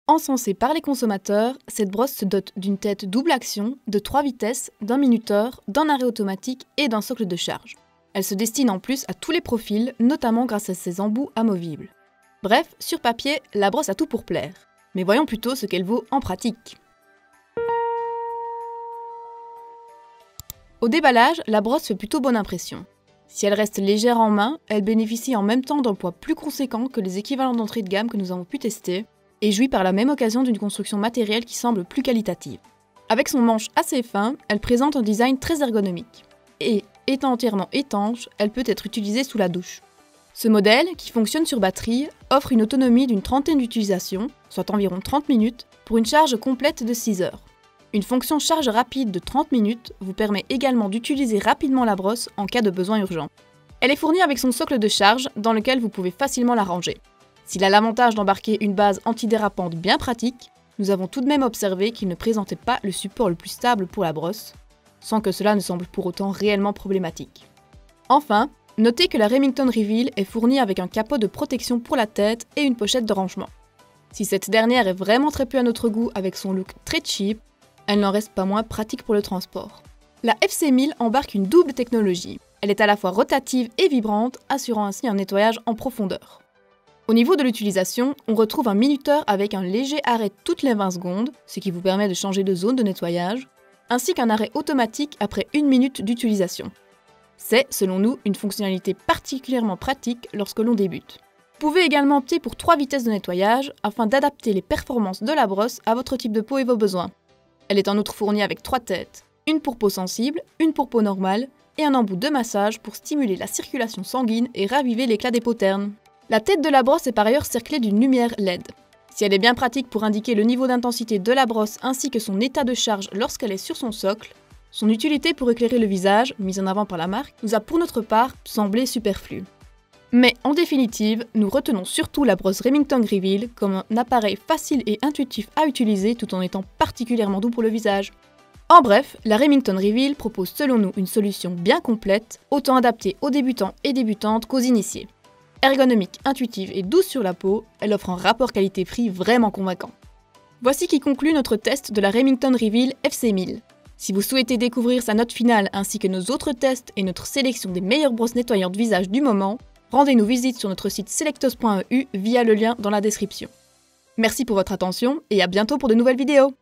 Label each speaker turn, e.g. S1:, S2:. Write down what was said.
S1: Encensée par les consommateurs, cette brosse se dote d'une tête double action, de 3 vitesses, d'un minuteur, d'un arrêt automatique et d'un socle de charge. Elle se destine en plus à tous les profils, notamment grâce à ses embouts amovibles. Bref, sur papier, la brosse a tout pour plaire. Mais voyons plutôt ce qu'elle vaut en pratique. Au déballage, la brosse fait plutôt bonne impression. Si elle reste légère en main, elle bénéficie en même temps d'un poids plus conséquent que les équivalents d'entrée de gamme que nous avons pu tester, et jouit par la même occasion d'une construction matérielle qui semble plus qualitative. Avec son manche assez fin, elle présente un design très ergonomique. Et, étant entièrement étanche, elle peut être utilisée sous la douche. Ce modèle, qui fonctionne sur batterie, offre une autonomie d'une trentaine d'utilisations, soit environ 30 minutes, pour une charge complète de 6 heures. Une fonction charge rapide de 30 minutes vous permet également d'utiliser rapidement la brosse en cas de besoin urgent. Elle est fournie avec son socle de charge, dans lequel vous pouvez facilement la ranger. S'il a l'avantage d'embarquer une base antidérapante bien pratique, nous avons tout de même observé qu'il ne présentait pas le support le plus stable pour la brosse, sans que cela ne semble pour autant réellement problématique. Enfin, notez que la Remington Reveal est fournie avec un capot de protection pour la tête et une pochette de rangement. Si cette dernière est vraiment très peu à notre goût avec son look très cheap, elle n'en reste pas moins pratique pour le transport. La FC1000 embarque une double technologie. Elle est à la fois rotative et vibrante, assurant ainsi un nettoyage en profondeur. Au niveau de l'utilisation, on retrouve un minuteur avec un léger arrêt toutes les 20 secondes, ce qui vous permet de changer de zone de nettoyage, ainsi qu'un arrêt automatique après 1 minute d'utilisation. C'est, selon nous, une fonctionnalité particulièrement pratique lorsque l'on débute. Vous pouvez également opter pour 3 vitesses de nettoyage afin d'adapter les performances de la brosse à votre type de peau et vos besoins. Elle est en outre fournie avec 3 têtes, une pour peau sensible, une pour peau normale et un embout de massage pour stimuler la circulation sanguine et raviver l'éclat des peaux ternes. La tête de la brosse est par ailleurs cerclée d'une lumière LED. Si elle est bien pratique pour indiquer le niveau d'intensité de la brosse ainsi que son état de charge lorsqu'elle est sur son socle, son utilité pour éclairer le visage, mise en avant par la marque, nous a pour notre part semblé superflue. Mais en définitive, nous retenons surtout la brosse Remington Reveal comme un appareil facile et intuitif à utiliser tout en étant particulièrement doux pour le visage. En bref, la Remington Reveal propose selon nous une solution bien complète, autant adaptée aux débutants et débutantes qu'aux initiés. Ergonomique, intuitive et douce sur la peau, elle offre un rapport qualité-prix vraiment convaincant. Voici qui conclut notre test de la Remington Reveal FC1000. Si vous souhaitez découvrir sa note finale ainsi que nos autres tests et notre sélection des meilleures brosses nettoyantes visage du moment, rendez-nous visite sur notre site selectos.eu via le lien dans la description. Merci pour votre attention et à bientôt pour de nouvelles vidéos.